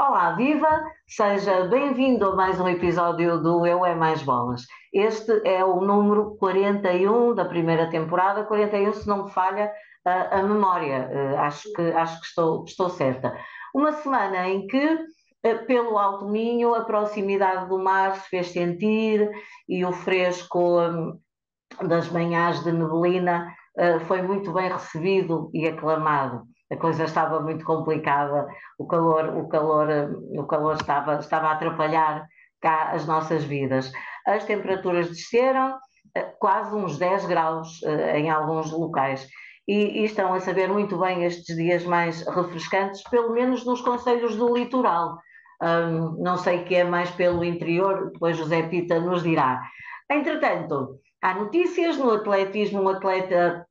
Olá, viva! Seja bem-vindo a mais um episódio do Eu é Mais Bolas. Este é o número 41 da primeira temporada, 41 se não me falha a memória. Acho que estou certa. Uma semana em que, pelo Alto Minho, a proximidade do mar se fez sentir e o fresco, das manhãs de neblina, foi muito bem recebido e aclamado. A coisa estava muito complicada, o calor estava a atrapalhar cá as nossas vidas. As temperaturas desceram, quase uns 10 graus em alguns locais. E estão a saber muito bem estes dias mais refrescantes, pelo menos nos concelhos do litoral. Não sei que é mais pelo interior, depois José Pita nos dirá. Entretanto, há notícias no atletismo, um atleta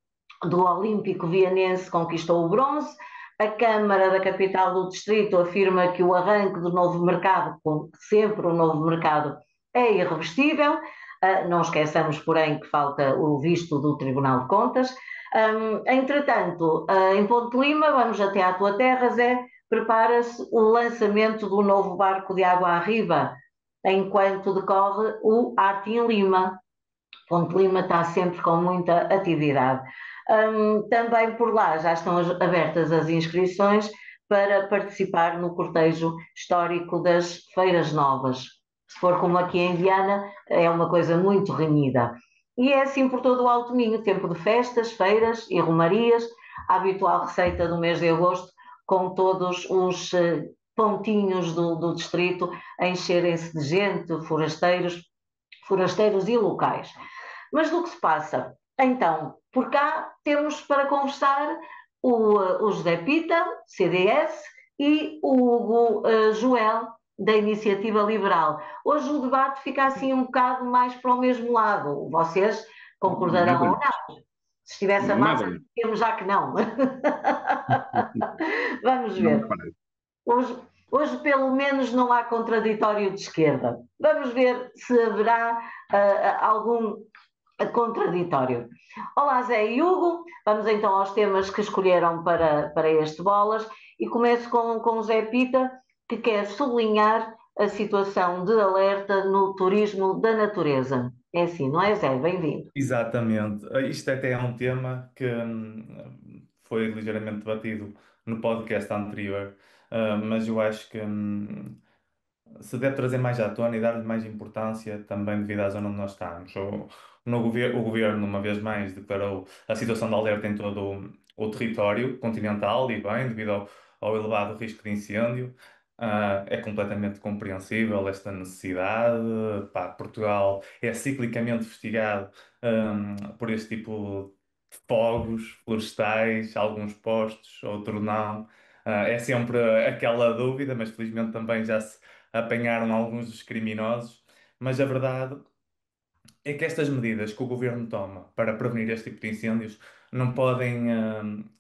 do Olímpico Vianense conquistou o bronze. A Câmara da Capital do Distrito afirma que o arranque do novo mercado, como sempre o novo mercado, é irreversível. Não esqueçamos, porém, que falta o visto do Tribunal de Contas. Entretanto, em Ponte Lima, vamos até à tua terra, Zé, prepara-se o lançamento do novo barco de água arriba, enquanto decorre o Arte em Lima. Ponte Lima está sempre com muita atividade. Também por lá já estão abertas as inscrições para participar no cortejo histórico das Feiras Novas. Se for como aqui em Viana, é uma coisa muito renhida. E é assim por todo o Alto Minho, tempo de festas, feiras e romarias, a habitual receita do mês de agosto, com todos os pontinhos do distrito a encherem-se de gente, forasteiros e locais. Mas do que se passa? Então, por cá temos para conversar o José Pita, CDS, e o Hugo Joel, da Iniciativa Liberal. Hoje o debate fica assim um bocado mais para o mesmo lado. Vocês Mais concordarão ou ou menos. não? Se estivesse a Mais ou massa, menos. temos já que não. Vamos Não me ver. parece. Hoje, pelo menos, não há contraditório de esquerda. Vamos ver se haverá algum contraditório. Olá, Zé e Hugo. Vamos então aos temas que escolheram para este Bolas e começo com o Zé Pita, que quer sublinhar a situação de alerta no turismo da natureza. É assim, não é, Zé? Bem-vindo. Exatamente. Isto até é um tema que foi ligeiramente debatido no podcast anterior, mas eu acho que se deve trazer mais à tona e dar-lhe mais importância também devido à zona onde nós estamos. O governo, uma vez mais, declarou a situação de alerta em todo o território continental e bem, devido ao elevado risco de incêndio. É completamente compreensível esta necessidade. Pá, Portugal é ciclicamente investigado, por este tipo de fogos florestais, alguns postos, outros não. É sempre aquela dúvida, mas felizmente também já se apanharam alguns dos criminosos, mas a verdade é que estas medidas que o governo toma para prevenir este tipo de incêndios não podem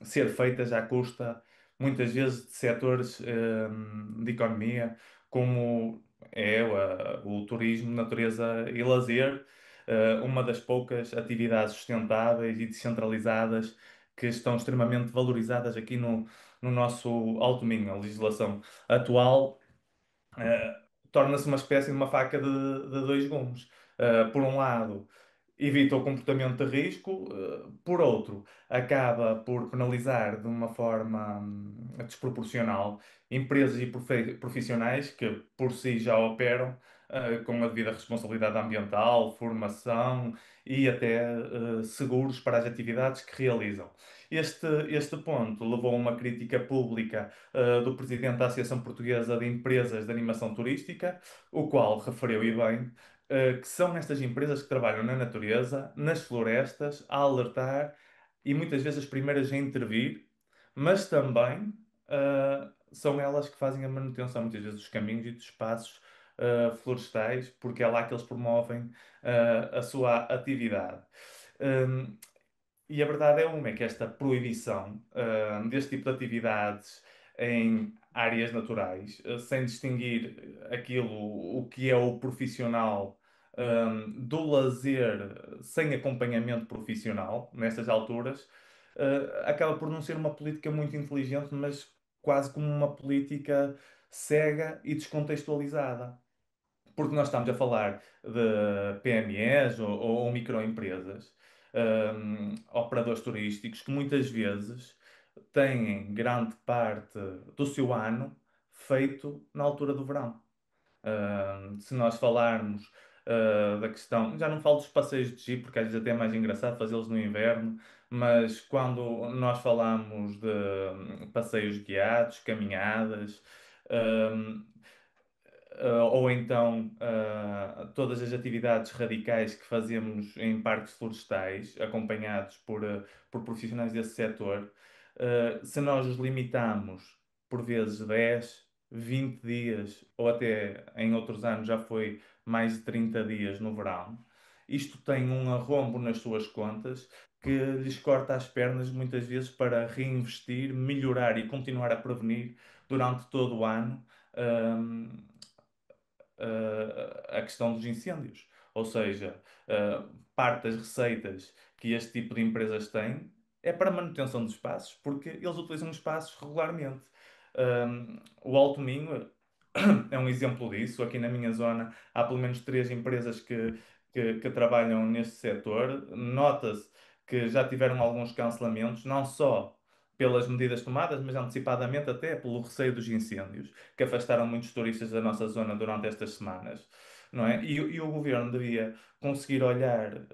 ser feitas à custa, muitas vezes, de setores de economia, como é o turismo, natureza e lazer, uma das poucas atividades sustentáveis e descentralizadas que estão extremamente valorizadas aqui no nosso Alto Minho. A legislação atual eh, torna-se uma espécie de uma faca de dois gumes. Por um lado, evita o comportamento de risco, por outro, acaba por penalizar de uma forma desproporcional empresas e profissionais que por si já operam com a devida responsabilidade ambiental, formação e até seguros para as atividades que realizam. Este ponto levou a uma crítica pública do presidente da Associação Portuguesa de Empresas de Animação Turística, o qual referiu e bem que são estas empresas que trabalham na natureza, nas florestas, a alertar e muitas vezes as primeiras a intervir, mas também são elas que fazem a manutenção, muitas vezes, dos caminhos e dos espaços florestais, porque é lá que eles promovem a sua atividade. Um, e a verdade é que esta proibição deste tipo de atividades em áreas naturais, sem distinguir aquilo, o que é o profissional, do lazer sem acompanhamento profissional, nestas alturas, acaba por não ser uma política muito inteligente, mas quase como uma política cega e descontextualizada. Porque nós estamos a falar de PMEs ou microempresas, operadores turísticos, que muitas vezes têm grande parte do seu ano feito na altura do verão. Se nós falarmos da questão, já não falo dos passeios de Jeep, porque às vezes até é mais engraçado fazê-los no inverno, mas quando nós falamos de passeios guiados, caminhadas, hum, ou então todas as atividades radicais que fazemos em parques florestais, acompanhados por profissionais desse setor, se nós os limitamos por vezes 10, 20 dias, ou até em outros anos já foi mais de 30 dias no verão, isto tem um arrombo nas suas contas que lhes corta as pernas muitas vezes para reinvestir, melhorar e continuar a prevenir durante todo o ano. hum, a questão dos incêndios. Ou seja, parte das receitas que este tipo de empresas têm é para a manutenção dos espaços, porque eles utilizam os espaços regularmente. O Alto Minho é um exemplo disso. Aqui na minha zona há pelo menos três empresas que trabalham neste setor. Nota-se que já tiveram alguns cancelamentos, não só pelas medidas tomadas, mas antecipadamente até pelo receio dos incêndios, que afastaram muitos turistas da nossa zona durante estas semanas. Não é? E o governo devia conseguir olhar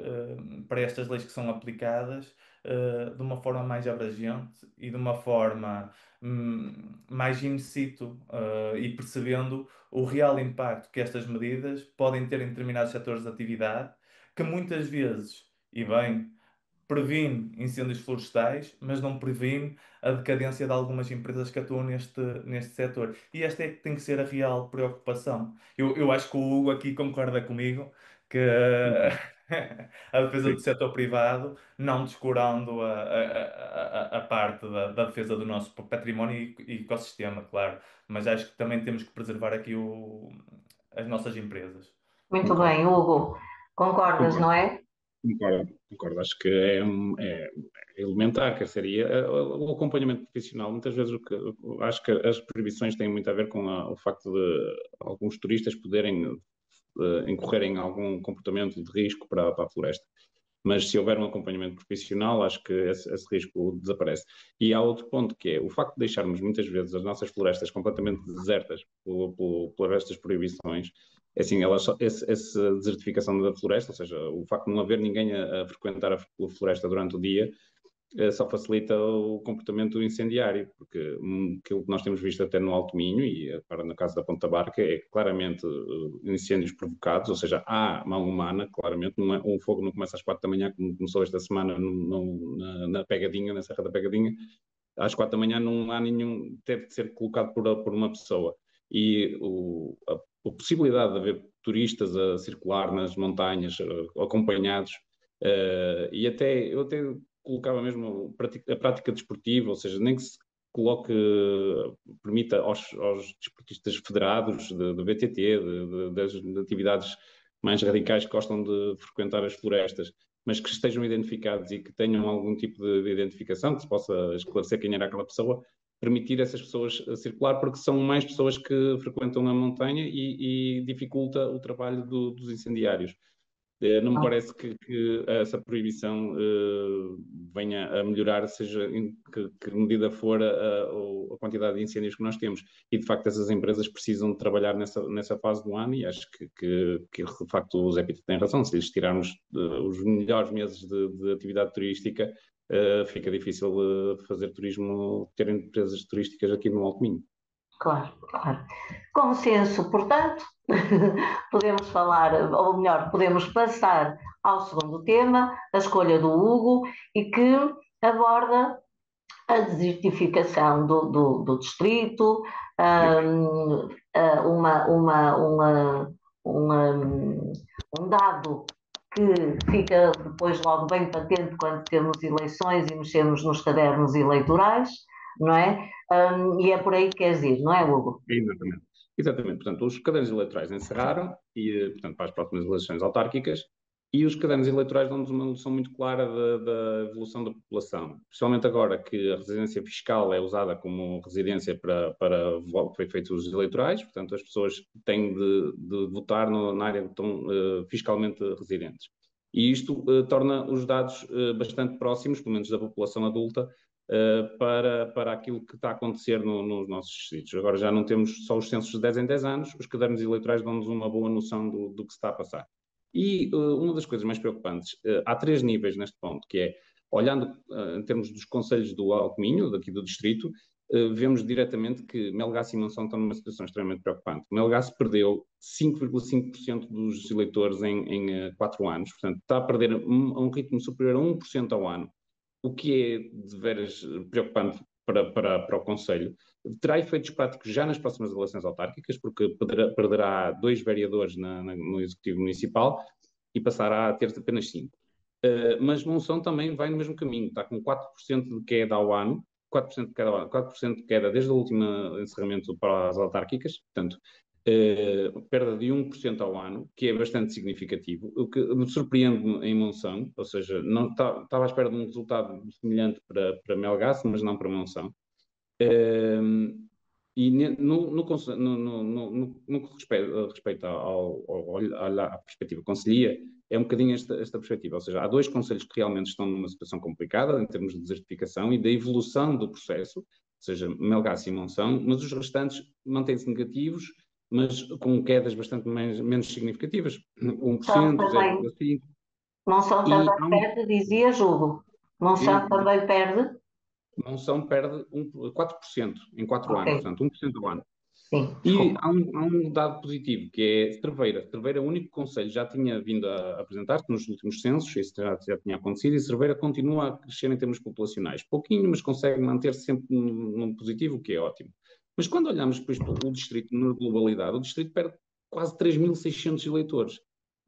para estas leis que são aplicadas de uma forma mais abrangente e de uma forma mais in situ, e percebendo o real impacto que estas medidas podem ter em determinados setores de atividade, que muitas vezes, e bem, previne incêndios florestais, mas não previne a decadência de algumas empresas que atuam neste setor. E esta é que tem que ser a real preocupação. Eu acho que o Hugo aqui concorda comigo que Uhum. a defesa do Sim, setor privado, não descurando a parte da defesa do nosso património e ecossistema, claro, mas acho que também temos que preservar aqui as nossas empresas. Muito concordo, bem, Hugo. Concordas, concordo, não é? concordo. Acho que é elementar, quer dizer, o acompanhamento profissional, muitas vezes acho que as proibições têm muito a ver com o facto de alguns turistas poderem incorrer em algum comportamento de risco para a floresta. Mas se houver um acompanhamento profissional, acho que esse risco desaparece. E há outro ponto que é o facto de deixarmos muitas vezes as nossas florestas completamente desertas por estas proibições. É assim, essa desertificação da floresta, ou seja, o facto de não haver ninguém a frequentar a floresta durante o dia, só facilita o comportamento incendiário, porque aquilo que nós temos visto até no Alto Minho e agora no caso da Ponta Barca é claramente incêndios provocados, ou seja, há mão humana, claramente, o fogo não começa às 4 da manhã, como começou esta semana na Pegadinha, na Serra da Pegadinha, às 4 da manhã não há nenhum, teve de ser colocado por uma pessoa. E a possibilidade de haver turistas a circular nas montanhas, acompanhados, e eu até colocava mesmo a prática desportiva, ou seja, nem que se coloque, permita aos desportistas federados do BTT, das atividades mais radicais que gostam de frequentar as florestas, mas que estejam identificados e que tenham algum tipo de identificação, que se possa esclarecer quem era aquela pessoa, permitir essas pessoas circular, porque são mais pessoas que frequentam a montanha e dificulta o trabalho dos incendiários. Não me parece que essa proibição venha a melhorar, seja em que medida for a quantidade de incêndios que nós temos. E, de facto, essas empresas precisam de trabalhar nessa fase do ano e acho que de facto, o Zé Pita tem razão. Se lhes tirarmos os melhores meses de atividade turística, fica difícil fazer turismo, ter empresas turísticas aqui no Alto Minho. Claro, claro. Consenso, portanto, podemos falar, ou melhor, podemos passar ao segundo tema, a escolha do Hugo, e que aborda a desertificação do distrito, uma, um dado que fica depois logo bem patente quando temos eleições e mexemos nos cadernos eleitorais, não é? E é por aí que queres ir, não é, Hugo? Exatamente. Exatamente. Portanto, os cadernos eleitorais encerraram e, portanto, para as próximas eleições autárquicas, E os cadernos eleitorais dão-nos uma noção muito clara da evolução da população, principalmente agora que a residência fiscal é usada como residência para efeitos eleitorais, portanto as pessoas têm de votar na área que estão fiscalmente residentes. E isto torna os dados bastante próximos, pelo menos da população adulta, para aquilo que está a acontecer nos nossos distritos. Agora já não temos só os censos de 10 em 10 anos, os cadernos eleitorais dão-nos uma boa noção do que se está a passar. E uma das coisas mais preocupantes, há 3 níveis neste ponto, que é, olhando em termos dos concelhos do Alto Minho, daqui do distrito, vemos diretamente que Melgaço e Monção estão numa situação extremamente preocupante. Melgaço perdeu 5,5% dos eleitores em 4 anos, portanto está a perder a um ritmo superior a 1% ao ano, o que é de veras preocupante para o Conselho. Terá efeitos práticos já nas próximas eleições autárquicas, porque perderá 2 vereadores no Executivo Municipal e passará a ter apenas 5. Mas Monção também vai no mesmo caminho, está com 4% de queda ao ano, 4% de queda desde o último encerramento para as autárquicas, portanto, perda de 1% ao ano, que é bastante significativo, o que me surpreende em Monção, ou seja, não estava à espera de um resultado semelhante para Melgaço, mas não para Monção. E no que respeita à perspectiva conselhia, é um bocadinho esta perspectiva, ou seja, há 2 conselhos que realmente estão numa situação complicada em termos de desertificação e da evolução do processo, ou seja, Melgaço e Monção, mas os restantes mantêm-se negativos, mas com quedas bastante menos significativas, 1%, 0,5%. Monção E também perde, dizia Júlio. Monção também perde. Monção perde 4% em 4 anos, portanto 1% ao ano. Sim, e há um dado positivo, que é Cerveira. Cerveira é o único concelho, já tinha vindo a apresentar-se nos últimos censos, isso já tinha acontecido, e Cerveira continua a crescer em termos populacionais. Pouquinho, mas consegue manter-se sempre num positivo, o que é ótimo. Mas quando olhamos depois para o distrito na globalidade, o distrito perde quase 3.600 eleitores,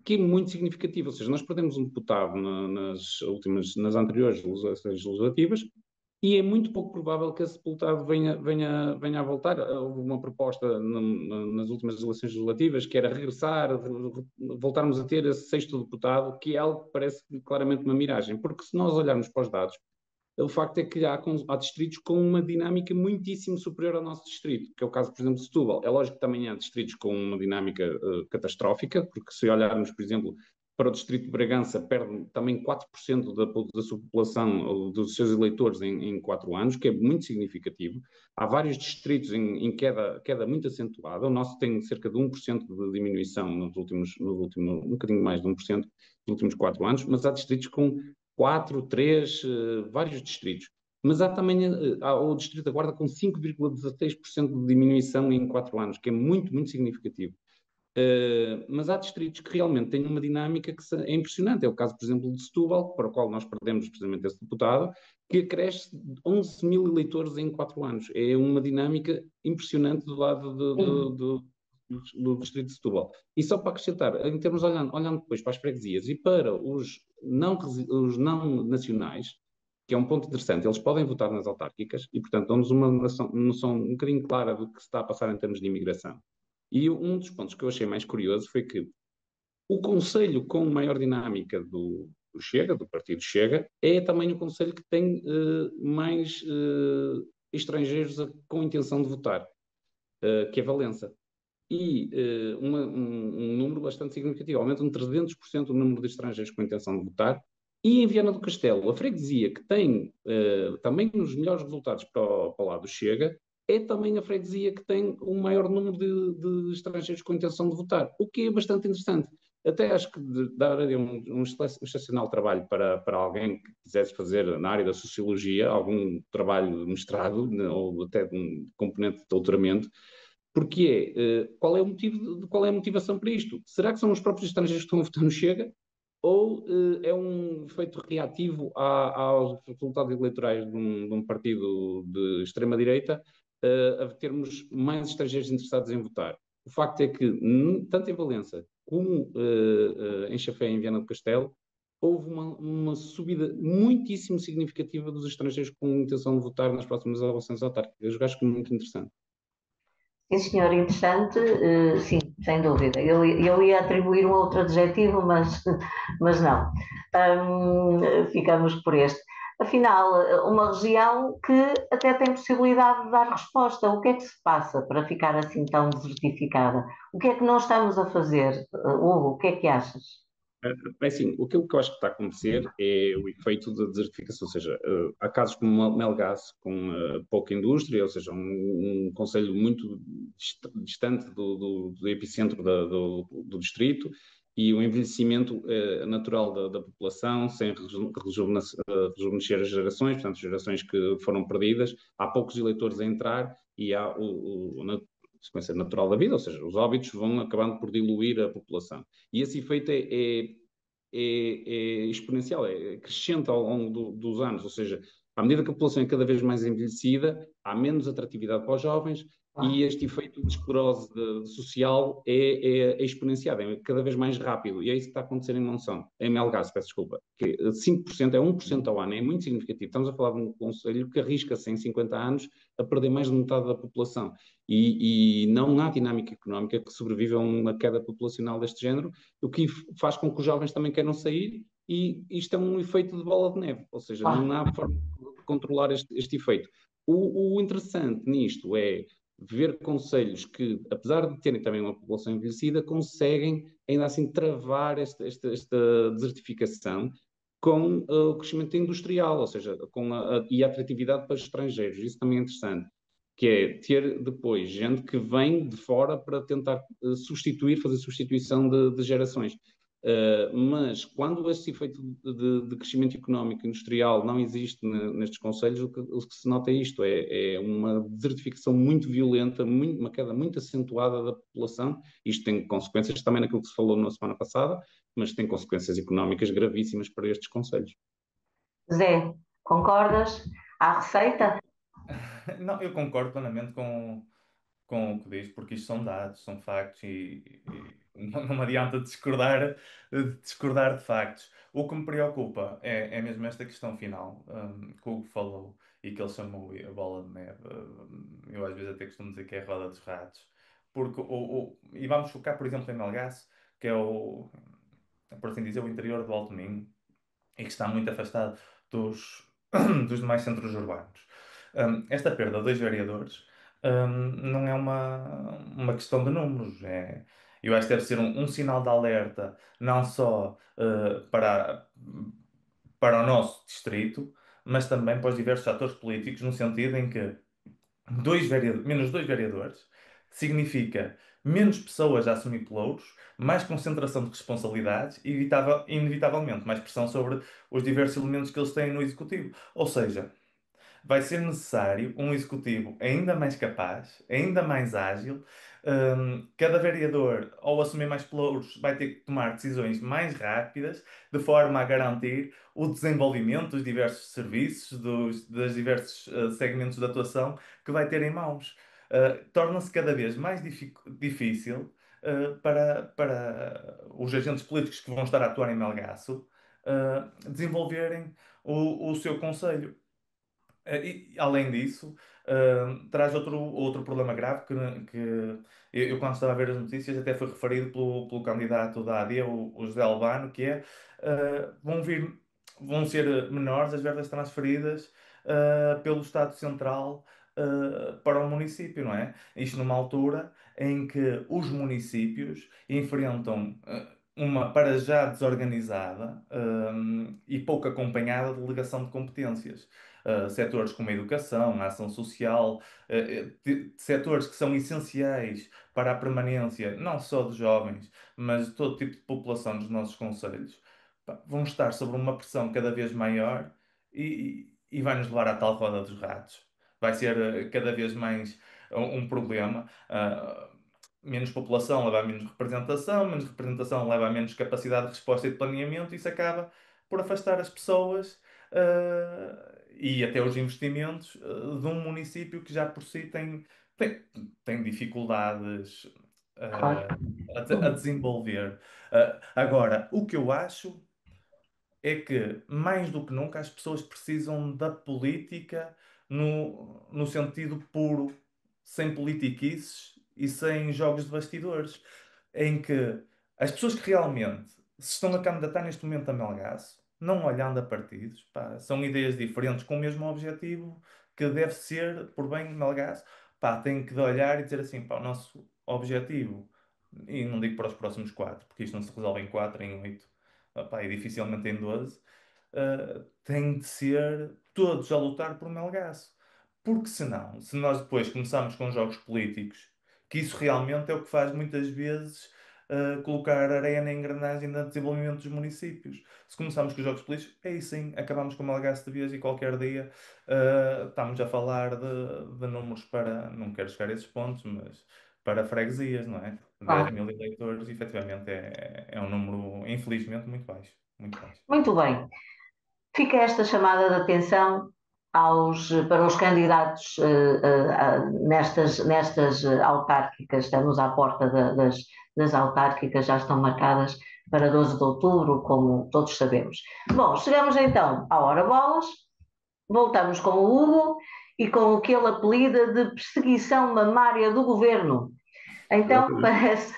que é muito significativo. Ou seja, nós perdemos um deputado nas anteriores eleições legislativas, e é muito pouco provável que esse deputado venha a voltar. Houve uma proposta nas últimas eleições legislativas que era regressar, voltarmos a ter esse 6º deputado, que é algo que parece claramente uma miragem, porque se nós olharmos para os dados, o facto é que há distritos com uma dinâmica muitíssimo superior ao nosso distrito, que é o caso, por exemplo, de Setúbal. É lógico que também há distritos com uma dinâmica catastrófica, porque se olharmos, por exemplo, para o distrito de Bragança, perde também 4% da sua população, ou dos seus eleitores em 4 anos, que é muito significativo. Há vários distritos em queda muito acentuada. O nosso tem cerca de 1% de diminuição um bocadinho mais de 1% nos últimos 4 anos, mas há distritos com 4, 3, vários distritos. Mas há também o Distrito da Guarda com 5,16% de diminuição em 4 anos, que é muito, muito significativo. Mas há distritos que realmente têm uma dinâmica que é impressionante. É o caso, por exemplo, de Setúbal, para o qual nós perdemos precisamente esse deputado, que cresce 11 mil eleitores em 4 anos. É uma dinâmica impressionante do lado do distrito de Setúbal. E só para acrescentar, em termos, olhando depois para as freguesias e para os não nacionais, que é um ponto interessante, eles podem votar nas autárquicas e, portanto, dão-nos uma noção um bocadinho clara do que se está a passar em termos de imigração. E um dos pontos que eu achei mais curioso foi que o concelho com maior dinâmica do Chega, do partido Chega, é também o concelho que tem mais estrangeiros com intenção de votar, que é Valença. E um número bastante significativo, aumenta 300% o número de estrangeiros com intenção de votar. E em Viana do Castelo, a freguesia que tem também os melhores resultados para o lado do Chega, é também a freguesia que tem o maior número de estrangeiros com intenção de votar, o que é bastante interessante. Até acho que daria um excepcional trabalho para alguém que quisesse fazer na área da sociologia algum trabalho de mestrado, ou até de um componente de doutoramento, porque qual é a motivação para isto? Será que são os próprios estrangeiros que estão a votar no Chega? Ou é um efeito reativo aos resultados eleitorais de um partido de extrema-direita, a termos mais estrangeiros interessados em votar? O facto é que, tanto em Valença como em Chafé, em Viana do Castelo, houve uma subida muitíssimo significativa dos estrangeiros com intenção de votar nas próximas eleições autárquicas. Eu acho que é muito interessante. Sim, senhor, interessante, sim, sem dúvida. Eu ia atribuir um outro adjetivo, mas não. Ficamos por este. Afinal, uma região que até tem possibilidade de dar resposta. O que é que se passa para ficar assim tão desertificada? O que é que nós estamos a fazer? Hugo, o que é que achas? É assim, o que eu acho que está a acontecer é o efeito de desertificação, ou seja, há casos como Melgaço, com pouca indústria, ou seja, um concelho muito distante do epicentro do distrito, e o envelhecimento natural da população, sem rejuvenescer as gerações, portanto, gerações que foram perdidas, há poucos eleitores a entrar e há na sequência natural da vida, ou seja, os óbitos vão acabando por diluir a população. E esse efeito é exponencial, é crescente ao longo dos anos, ou seja, à medida que a população é cada vez mais envelhecida, há menos atratividade para os jovens e este efeito de esclerose social é exponenciado, é cada vez mais rápido, e é isso que está a acontecer em Monção, em Melgaço, peço desculpa, que 5% é 1% ao ano, é muito significativo. Estamos a falar de um concelho que arrisca-se em 50 anos a perder mais de metade da população, e não há dinâmica económica que sobreviva a uma queda populacional deste género, o que faz com que os jovens também queiram sair, e isto é um efeito de bola de neve, ou seja, não Ah, há forma de controlar este efeito. O interessante nisto é ver conselhos que, apesar de terem também uma população envelhecida, conseguem ainda assim travar esta desertificação com o crescimento industrial, ou seja, e a atratividade para os estrangeiros. Isso também é interessante, que é ter depois gente que vem de fora para tentar fazer substituição de gerações. Mas quando esse efeito de crescimento económico industrial não existe nestes conselhos, o que se nota é isto, é uma desertificação muito violenta, uma queda muito acentuada da população. Isto tem consequências também naquilo que se falou na semana passada, mas tem consequências económicas gravíssimas para estes conselhos. Zé, concordas? Há receita? Não, eu concordo plenamente com o que diz, porque isto são dados, são factos e não me adianta discordar de factos. O que me preocupa é mesmo esta questão final, que o Hugo falou e que ele chamou a bola de neve. Eu às vezes até costumo dizer que é a roda dos ratos. Porque, e vamos focar, por exemplo, em Melgaço, que é por assim dizer, o interior do Alto Minho e que está muito afastado dos, dos demais centros urbanos. Esta perda de dois vereadores, não é uma questão de números. Eu acho que deve ser um sinal de alerta, não só para o nosso distrito, mas também para os diversos atores políticos, no sentido em que menos dois vereadores significa menos pessoas a assumir pelouros, mais concentração de responsabilidades e inevitavelmente mais pressão sobre os diversos elementos que eles têm no executivo. Ou seja, vai ser necessário um executivo ainda mais capaz, ainda mais ágil. Cada vereador, ao assumir mais pelouros, vai ter que tomar decisões mais rápidas, de forma a garantir o desenvolvimento dos diversos serviços, dos diversos segmentos de atuação que vai ter em mãos. Torna-se cada vez mais difícil para os agentes políticos que vão estar a atuar em Melgaço desenvolverem o seu conselho. E, além disso, traz outro problema grave que quando estava a ver as notícias, até foi referido pelo candidato da AD, o José Albano, que é, vão ser menores as verbas transferidas pelo Estado Central para o município, não é? Isto numa altura em que os municípios enfrentam uma, para já, desorganizada e pouco acompanhada delegação de competências. Setores como a educação, a ação social, setores que são essenciais para a permanência não só de jovens, mas de todo tipo de população dos nossos concelhos, pá, vão estar sob uma pressão cada vez maior e vai nos levar à tal roda dos ratos. Vai ser cada vez mais um problema. Menos população leva a menos representação leva a menos capacidade de resposta e de planeamento, e isso acaba por afastar as pessoas e até os investimentos de um município que já por si tem, tem dificuldades Claro. a desenvolver. Agora, o que eu acho é que, mais do que nunca, as pessoas precisam da política no sentido puro, sem politiquices e sem jogos de bastidores, em que as pessoas que realmente se estão a candidatar neste momento a Melgaço, não olhando a partidos, pá, são ideias diferentes com o mesmo objetivo, que deve ser por bem de Melgaço, pá, tem que olhar e dizer assim, pá, o nosso objetivo, e não digo para os próximos 4, porque isto não se resolve em 4, em 8, pá, e dificilmente em 12, tem de ser todos a lutar por Melgaço. Porque senão, se nós depois começarmos com jogos políticos, que isso realmente é o que faz muitas vezes colocar areia na engrenagem do desenvolvimento dos municípios. Se começarmos com os jogos políticos, aí sim, acabamos com o Melgaço de vez e qualquer dia estamos a falar de números para, não quero chegar a esses pontos, mas para freguesias, não é? 10 Claro. mil eleitores, efetivamente, é um número, infelizmente, muito baixo. Muito baixo. Muito bem. Fica esta chamada de atenção para os candidatos nestas autárquicas. Estamos à porta das autárquicas, já estão marcadas para 12 de outubro, como todos sabemos. Bom, chegamos então à hora bolas, voltamos com o Hugo e com o que ele apelida de perseguição mamária do governo. Então, Exatamente.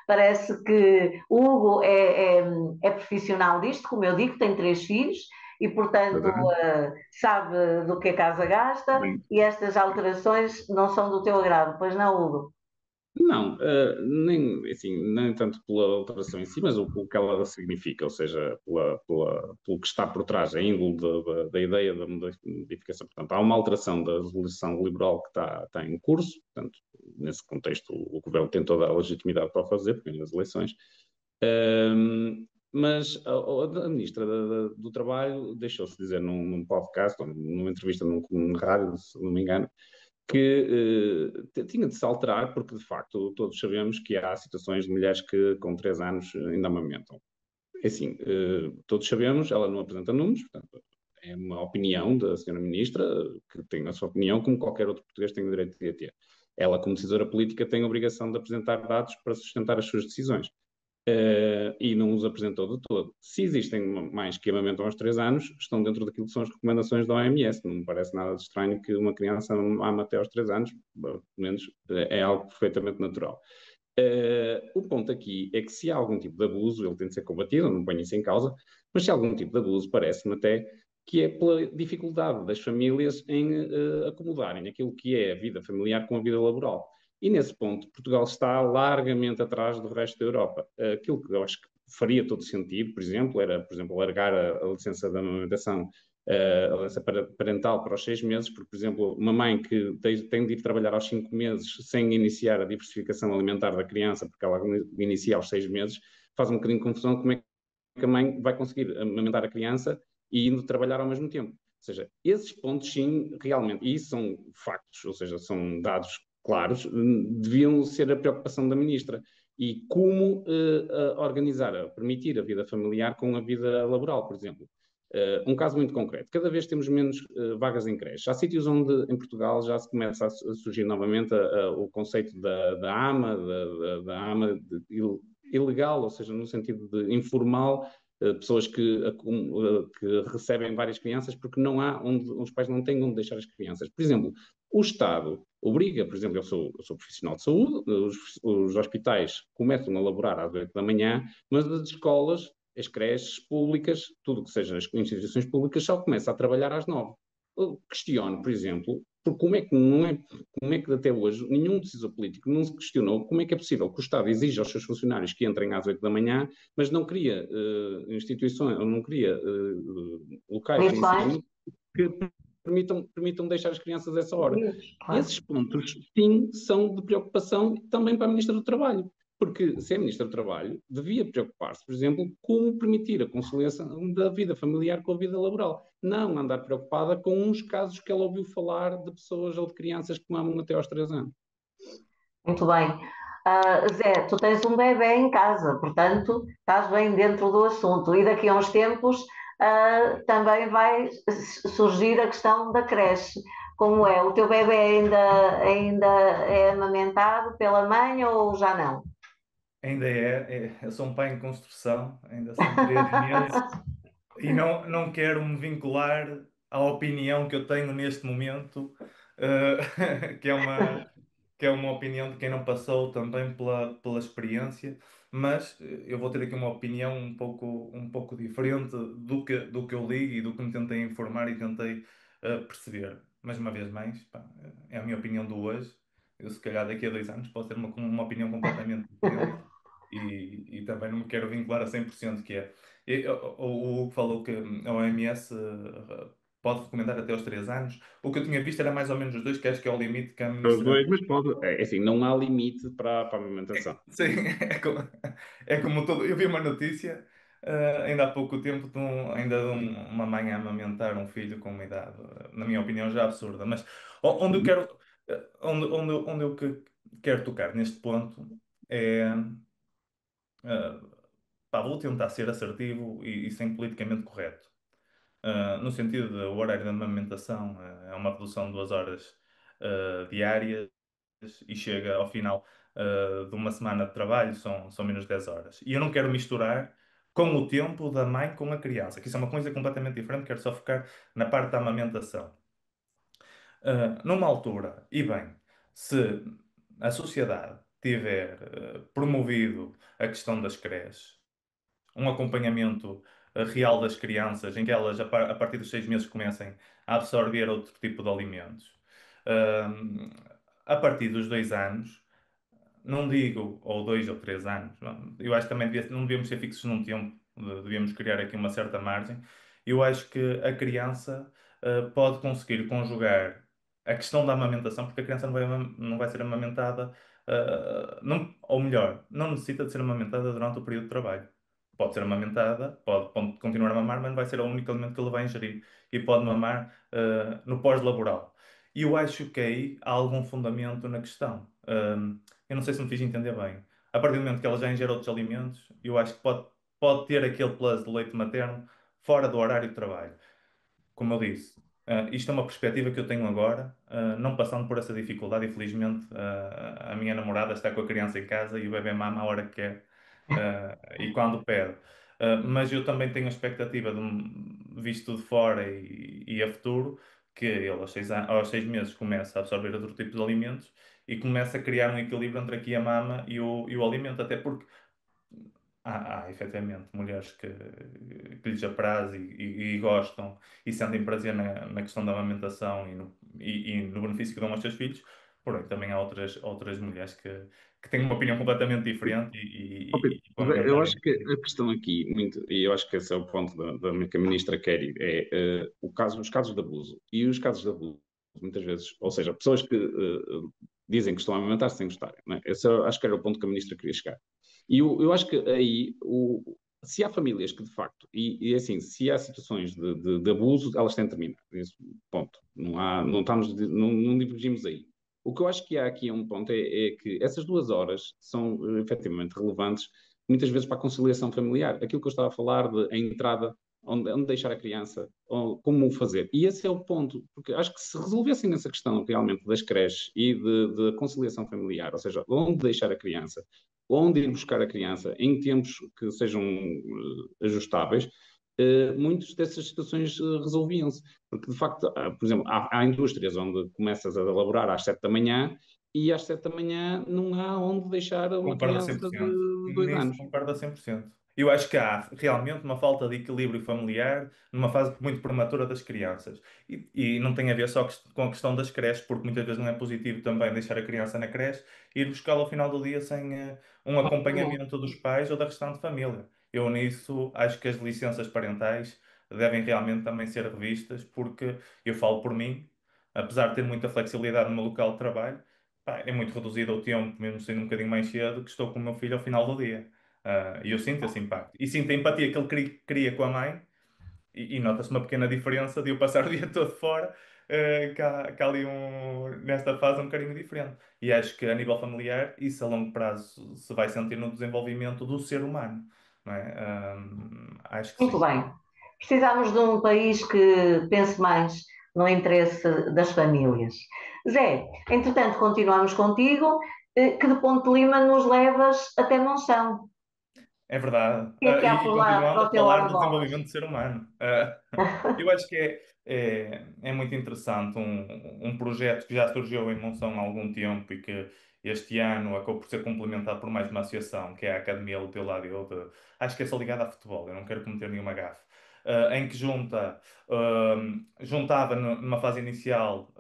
parece que o Hugo é profissional disto, como eu digo, tem 3 filhos e, portanto, Exatamente. sabe do que a casa gasta Bem, e estas alterações não são do teu agrado, pois não, Hugo? não, nem, assim, nem tanto pela alteração em si, mas o que ela significa, ou seja, pelo que está por trás, a índole da ideia da modificação. Portanto, há uma alteração da legislação liberal que está em curso, portanto, nesse contexto o governo tem toda a legitimidade para o fazer, porque ganhou as eleições. Mas a ministra do Trabalho deixou-se dizer num podcast, ou numa entrevista num rádio, se não me engano, que tinha de se alterar, porque de facto todos sabemos que há situações de mulheres que com 3 anos ainda amamentam. É assim, todos sabemos, ela não apresenta números, portanto, é uma opinião da senhora ministra, que tem a sua opinião, como qualquer outro português tem o direito de a ter. Ela, como decisora política, tem a obrigação de apresentar dados para sustentar as suas decisões. E não os apresentou de todo. Se existem mais que amamentam aos 3 anos, estão dentro daquilo que são as recomendações da OMS. Não me parece nada de estranho que uma criança ame até aos 3 anos, pelo menos é algo perfeitamente natural. O ponto aqui é que se há algum tipo de abuso, ele tem de ser combatido, não ponho isso em causa, mas se há algum tipo de abuso, parece-me até que é pela dificuldade das famílias em acomodarem aquilo que é a vida familiar com a vida laboral. E nesse ponto, Portugal está largamente atrás do resto da Europa. Aquilo que eu acho que faria todo sentido, por exemplo, era, por exemplo, alargar a licença da amamentação, a licença parental para os 6 meses, porque, por exemplo, uma mãe que tem de ir trabalhar aos 5 meses sem iniciar a diversificação alimentar da criança, porque ela inicia aos 6 meses, faz um bocadinho de confusão como é que a mãe vai conseguir amamentar a criança e indo trabalhar ao mesmo tempo. Ou seja, esses pontos, sim, realmente, e isso são factos, ou seja, são dados claros, deviam ser a preocupação da ministra. E como organizar, permitir a vida familiar com a vida laboral, por exemplo. Um caso muito concreto. Cada vez temos menos vagas em creches. Há sítios onde, em Portugal, já se começa a surgir novamente o conceito da AMA, da AMA ilegal, ou seja, no sentido de informal, pessoas que recebem várias crianças porque não há onde os pais não têm onde deixar as crianças. Por exemplo, o Estado obriga, por exemplo, eu sou profissional de saúde, os hospitais começam a laborar às 8 da manhã, mas as escolas, as creches públicas, tudo que sejam as instituições públicas, só começa a trabalhar às 9. Eu questiono, por exemplo, por como é que até hoje nenhum decisor político não se questionou como é que é possível que o Estado exija aos seus funcionários que entrem às 8 da manhã, mas não cria instituições, ou não cria locais de Condições? ensino que permitam deixar as crianças a essa hora. Claro. Esses pontos, sim, são de preocupação também para a Ministra do Trabalho. Porque se é Ministra do Trabalho, devia preocupar-se, por exemplo, como permitir a conciliação da vida familiar com a vida laboral. Não andar preocupada com uns casos que ela ouviu falar de pessoas ou de crianças que mamam até aos 3 anos. Muito bem. Zé, tu tens um bebê em casa, portanto, estás bem dentro do assunto. E daqui a uns tempos, também vai surgir a questão da creche. Como é? O teu bebê ainda é amamentado pela mãe ou já não? Ainda eu sou um pai em construção, ainda são 3 meses, e não quero me vincular à opinião que eu tenho neste momento, que é que é uma opinião de quem não passou também pela experiência, mas eu vou ter aqui uma opinião um pouco diferente do que eu li e do que me tentei informar e tentei perceber. Mas uma vez mais, pá, é a minha opinião do hoje. Eu, se calhar, daqui a 2 anos posso ter uma opinião completamente diferente e também não me quero vincular a 100% que é. O Hugo falou que a OMS pode recomendar até aos 3 anos. O que eu tinha visto era mais ou menos os dois, que acho que é o limite que a Os ministra. dois, mas pode. É assim, não há limite para a amamentação. Sim, é como todo. Eu vi uma notícia ainda há pouco tempo de uma mãe a amamentar um filho com uma idade, na minha opinião, já absurda. Mas onde eu Uhum. quero, onde eu quero tocar neste ponto é. Pá, vou tentar ser assertivo e sem politicamente correto. No sentido de o horário de amamentação é uma redução de 2 horas diárias e chega ao final de uma semana de trabalho, são menos 10 horas. E eu não quero misturar com o tempo da mãe com a criança, que isso é uma coisa completamente diferente, quero só focar na parte da amamentação. Numa altura, e bem, se a sociedade tiver promovido a questão das creches, um acompanhamento real das crianças, em que elas, a partir dos 6 meses, comecem a absorver outro tipo de alimentos. Ahm, a partir dos 2 anos, não digo ou 2 ou 3 anos, não, eu acho que também não devíamos ser fixos num tempo, devíamos criar aqui uma certa margem. Eu acho que a criança pode conseguir conjugar a questão da amamentação, porque a criança não vai ser amamentada, ou melhor, não necessita de ser amamentada durante o período de trabalho. Pode ser amamentada, pode continuar a mamar, mas não vai ser o único alimento que ele vai ingerir e pode mamar no pós-laboral. E eu acho que aí há algum fundamento na questão. Eu não sei se me fiz entender bem. A partir do momento que ela já ingere outros alimentos, eu acho que pode ter aquele plus do leite materno fora do horário de trabalho. Como eu disse, isto é uma perspectiva que eu tenho agora, não passando por essa dificuldade. Infelizmente, a minha namorada está com a criança em casa e o bebê mama a hora que quer, e quando pede. Mas eu também tenho a expectativa, visto de fora e a futuro, que ele aos 6 meses começa a absorver outro tipo de alimentos e começa a criar um equilíbrio entre aqui a mama e o alimento, até porque há efetivamente mulheres que lhes apraz e gostam e sentem prazer na questão da amamentação e no benefício que dão aos seus filhos, porém também há outras mulheres que têm uma opinião completamente diferente Ó, Pedro, e vão eu entrar acho que a questão aqui, muito, e eu acho que esse é o ponto que a ministra quer ir, é os casos de abuso. E os casos de abuso, muitas vezes, ou seja, pessoas que dizem que estão a amamentar sem gostarem. Não é? Esse acho que era o ponto que a ministra queria chegar. E eu acho que aí, se há famílias que de facto, e assim, se há situações de abuso, elas têm de terminar. Esse ponto. Não estamos, não divergimos aí. O que eu acho que há aqui um ponto é que essas 2 horas são efetivamente relevantes, muitas vezes para a conciliação familiar. Aquilo que eu estava a falar de a entrada, onde deixar a criança, como o fazer. E esse é o ponto, porque acho que se resolvessem essa questão realmente das creches e de conciliação familiar, ou seja, onde deixar a criança, onde ir buscar a criança, em tempos que sejam ajustáveis, muitas dessas situações resolviam-se. Porque, de facto, por exemplo, há indústrias onde começas a elaborar às 7 da manhã e às 7 da manhã não há onde deixar uma Concordo a criança 100%. de 2 anos. Nisso concordo a 100%. Eu acho que há realmente uma falta de equilíbrio familiar numa fase muito prematura das crianças. E não tem a ver só com a questão das creches, porque muitas vezes não é positivo também deixar a criança na creche e ir buscá-la ao final do dia sem um acompanhamento dos pais ou da restante família. Eu nisso acho que as licenças parentais devem realmente também ser revistas, porque eu falo por mim, apesar de ter muita flexibilidade no meu local de trabalho, pá, é muito reduzido o tempo, mesmo sendo um bocadinho mais cedo, que estou com o meu filho ao final do dia. E eu sinto esse impacto. E sinto a empatia que ele cria com a mãe, e nota-se uma pequena diferença de eu passar o dia todo fora, que há ali nesta fase um bocadinho diferente. E acho que a nível familiar, isso a longo prazo se vai sentir no desenvolvimento do ser humano. Não é? Acho que Muito sim. bem. Precisamos de um país que pense mais no interesse das famílias. Zé, entretanto, continuamos contigo. Que de Ponte de Lima nos levas até Monção? É verdade. O que é que há E por lá continuando para a o teu falar do almoço? desenvolvimento do ser humano. Eu acho que é muito interessante um projeto que já surgiu em Monção há algum tempo e que este ano acabou por ser complementado por mais uma associação, que é a Academia Luteu Ládio, acho que é só ligada a futebol, eu não quero cometer nenhuma gafe, em que juntava numa fase inicial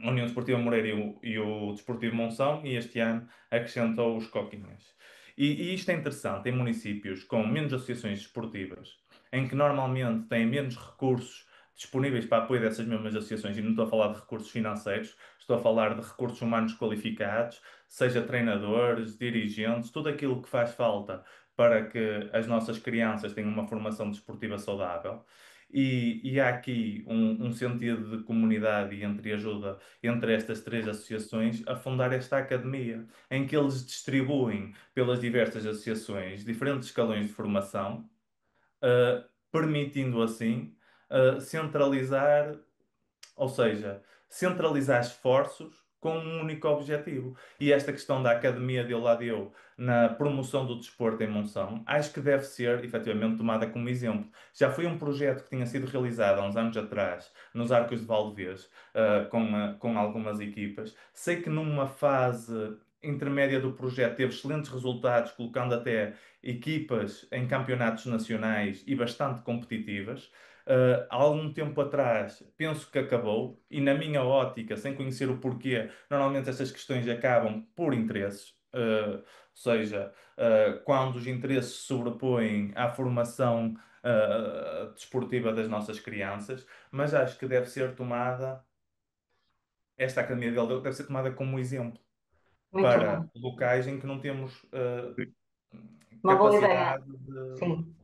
a União Desportiva Moreira e o Desportivo Monção, e este ano acrescentou os Coquinhas. E isto é interessante em municípios com menos associações desportivas, em que normalmente têm menos recursos disponíveis para apoio dessas mesmas associações, e não estou a falar de recursos financeiros, estou a falar de recursos humanos qualificados, seja treinadores, dirigentes, tudo aquilo que faz falta para que as nossas crianças tenham uma formação desportiva saudável. E há aqui um sentido de comunidade e entre ajuda entre estas três associações a fundar esta academia, em que eles distribuem pelas diversas associações diferentes escalões de formação, permitindo assim centralizar, ou seja, centralizar esforços com um único objetivo. E esta questão da Academia de Oladeu na promoção do desporto em Monção, acho que deve ser efetivamente tomada como exemplo. Já foi um projeto que tinha sido realizado há uns anos atrás, nos Arcos de Valdevez, com algumas equipas. Sei que numa fase intermédia do projeto teve excelentes resultados, colocando até equipas em campeonatos nacionais e bastante competitivas. Há algum tempo atrás, penso que acabou, e na minha ótica, sem conhecer o porquê, normalmente estas questões acabam por interesses. Ou seja, quando os interesses se sobrepõem à formação desportiva das nossas crianças, mas acho que deve ser tomada, esta Academia de Aldeu deve ser tomada como exemplo Muito para bem. locais em que não temos Uma boa ideia. capacidade de Sim,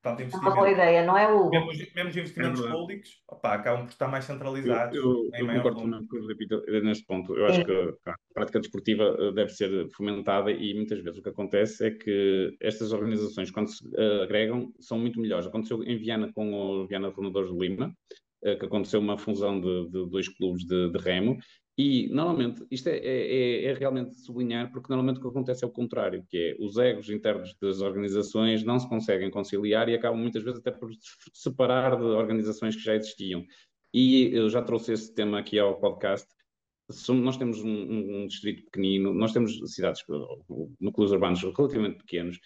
tanto é uma boa investimento. ideia, não é, Mesmo Hugo? os É investimentos verdade. públicos, opá, acabam por estar mais Eu, centralizados eu, em eu maior concordo volume. também com o Repito neste ponto. Eu acho que Sim, a prática desportiva deve ser fomentada e muitas vezes o que acontece é que estas organizações, quando se agregam, são muito melhores. Aconteceu em Viana com o Viana Renadores de Lima, que aconteceu uma fusão de dois clubes de remo. E, normalmente, isto é realmente sublinhar, porque normalmente o que acontece é o contrário, que é os egos internos das organizações não se conseguem conciliar e acabam muitas vezes até por se separar de organizações que já existiam. E eu já trouxe esse tema aqui ao podcast. Nós temos um distrito pequenino, nós temos cidades, núcleos urbanos relativamente pequenos,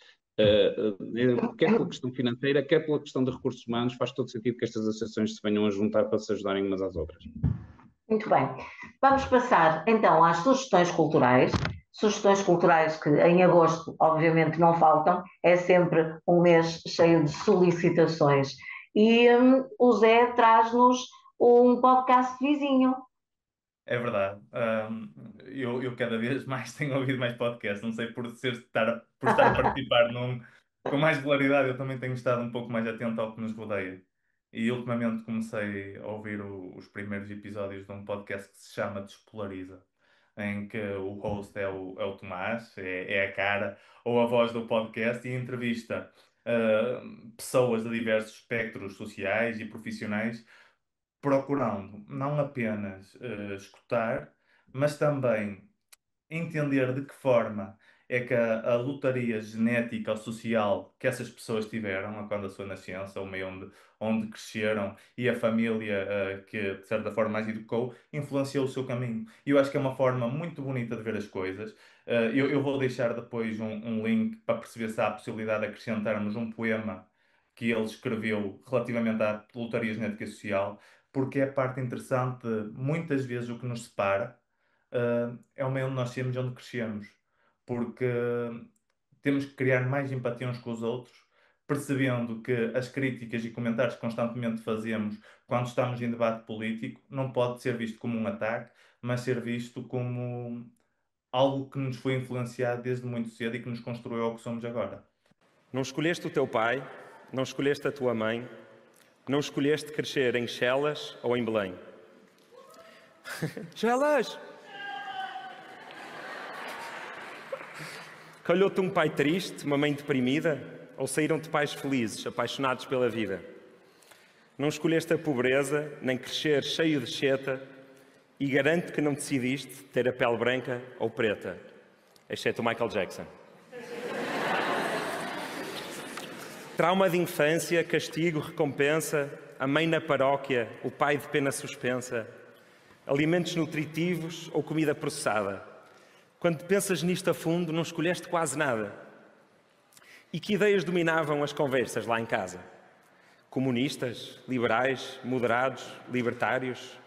quer pela questão financeira, quer pela questão de recursos humanos, faz todo sentido que estas associações se venham a juntar para se ajudarem umas às outras. muito bem. Vamos passar então às sugestões culturais. Sugestões culturais que em agosto, obviamente, não faltam, é sempre um mês cheio de solicitações. E o Zé traz-nos um podcast vizinho. É verdade. Eu cada vez mais tenho ouvido mais podcasts. Não sei por estar a participar com mais regularidade, eu também tenho estado um pouco mais atento ao que nos rodeia. E ultimamente comecei a ouvir os primeiros episódios de um podcast que se chama Despolariza, em que o host é o Tomás, é a cara ou a voz do podcast, e entrevista pessoas de diversos espectros sociais e profissionais, procurando não apenas escutar, mas também entender de que forma é que a lotaria genética ou social que essas pessoas tiveram quando a sua nascença, o meio onde cresceram e a família que de certa forma as educou, influenciou o seu caminho. E eu acho que é uma forma muito bonita de ver as coisas. Eu vou deixar depois um link para perceber se há a possibilidade de acrescentarmos um poema que ele escreveu relativamente à lotaria genética social, porque é a parte interessante de muitas vezes o que nos separa é o meio onde nós temos e onde crescemos, porque temos que criar mais empatia uns com os outros, percebendo que as críticas e comentários que constantemente fazemos quando estamos em debate político não pode ser visto como um ataque, mas ser visto como algo que nos foi influenciado desde muito cedo e que nos construiu ao que somos agora. Não escolheste o teu pai, não escolheste a tua mãe, não escolheste crescer em Chelas ou em Belém. Chelas! Calhou-te um pai triste, uma mãe deprimida, ou saíram-te pais felizes, apaixonados pela vida? Não escolheste a pobreza, nem crescer cheio de cheta, e garanto que não decidiste ter a pele branca ou preta, exceto o Michael Jackson. Trauma de infância, castigo, recompensa, a mãe na paróquia, o pai de pena suspensa, alimentos nutritivos ou comida processada. Quando pensas nisto a fundo, não escolheste quase nada. E que ideias dominavam as conversas lá em casa? Comunistas, liberais, moderados, libertários,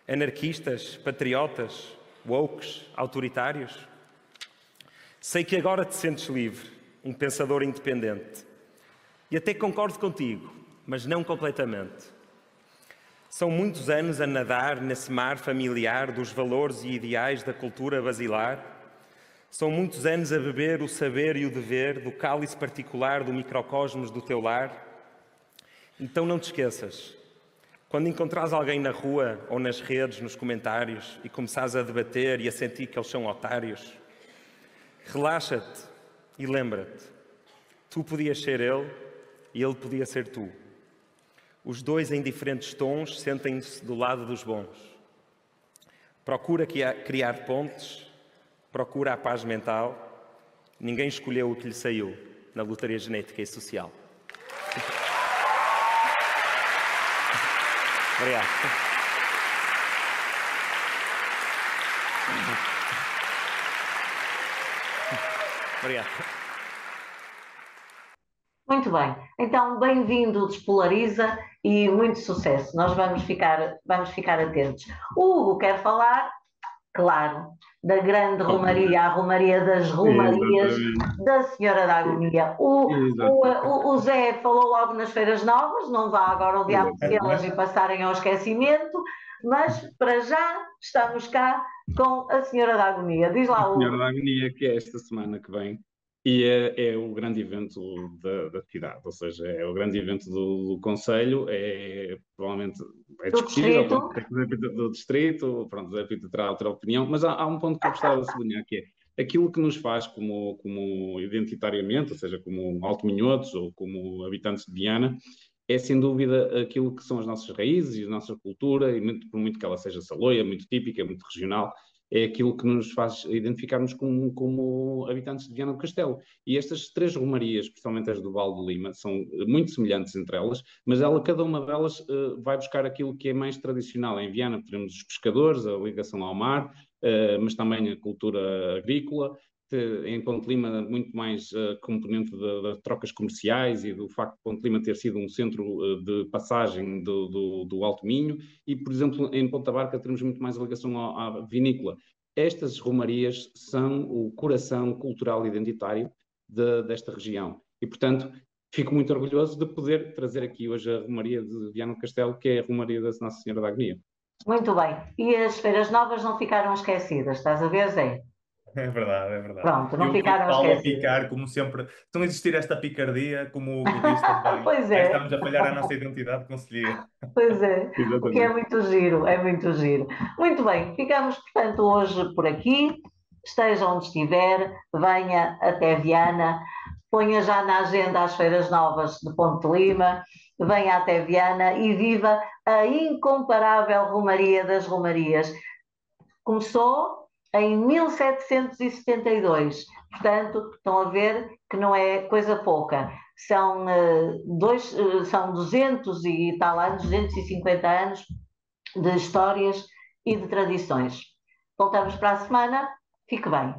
anarquistas, patriotas, wokes, autoritários? Sei que agora te sentes livre, um pensador independente. E até concordo contigo, mas não completamente. São muitos anos a nadar nesse mar familiar dos valores e ideais da cultura basilar. São muitos anos a beber o saber e o dever do cálice particular do microcosmos do teu lar. Então não te esqueças, quando encontrares alguém na rua ou nas redes, nos comentários, e começares a debater e a sentir que eles são otários, relaxa-te e lembra-te, tu podias ser ele e ele podia ser tu. Os dois em diferentes tons sentem-se do lado dos bons. Procura criar pontes, procura a paz mental. Ninguém escolheu o que lhe saiu na lotaria genética e social. Obrigado. Obrigado. Muito bem, então bem-vindo Despolariza e muito sucesso. Nós vamos ficar atentos. O Hugo quer falar, claro, da grande romaria, a Romaria das Romarias, da Senhora da Agonia. O Zé falou logo nas Feiras Novas, não vá agora odiar elas e passarem ao esquecimento, mas para já estamos cá com a Senhora da Agonia. Diz lá, A Senhora Hugo. da Agonia, que é esta semana que vem, e é o grande evento da cidade, ou seja, é o grande evento do Conselho, provavelmente é Do discutível, distrito. do distrito, pronto, o Zé Pita terá outra opinião, mas há um ponto que eu gostava de sublinhar, que é aquilo que nos faz como identitariamente, ou seja, como alto-minhotos ou como habitantes de Viana, é sem dúvida aquilo que são as nossas raízes e a nossa cultura, e por muito que ela seja saloia, muito típica, muito regional, é aquilo que nos faz identificarmos como habitantes de Viana do Castelo. E estas três romarias, especialmente as do Vale do Lima, são muito semelhantes entre elas, mas cada uma delas vai buscar aquilo que é mais tradicional. Em Viana teremos os pescadores, a ligação ao mar, mas também a cultura agrícola. Em Ponte Lima, muito mais componente das trocas comerciais e do facto de Ponte Lima ter sido um centro de passagem do Alto Minho, e, por exemplo, em Ponta Barca temos muito mais a ligação à vinícola. Estas romarias são o coração cultural e identitário desta região e, portanto, fico muito orgulhoso de poder trazer aqui hoje a Romaria de Viana do Castelo, que é a Romaria da Nossa Senhora da Agonia. Muito bem. E as Feiras Novas não ficaram esquecidas, estás a ver, Zé? É verdade, é verdade. Pronto, não Eu vi ficaram Paulo a esquecidas. picar, como sempre. Estão a existir esta picardia, como o Hugo disse também. Pois Aí é. estamos a falhar a nossa identidade conselheira. Pois é, o que é Exatamente. muito giro, é muito giro. Muito bem, ficamos, portanto, hoje por aqui. Esteja onde estiver, venha até Viana, ponha já na agenda as Feiras Novas de Ponte Lima, venha até Viana e viva a incomparável Romaria das Romarias. Começou em 1772, portanto, estão a ver que não é coisa pouca. São 200 e tal anos, 250 anos de histórias e de tradições. Voltamos para a semana. Fique bem.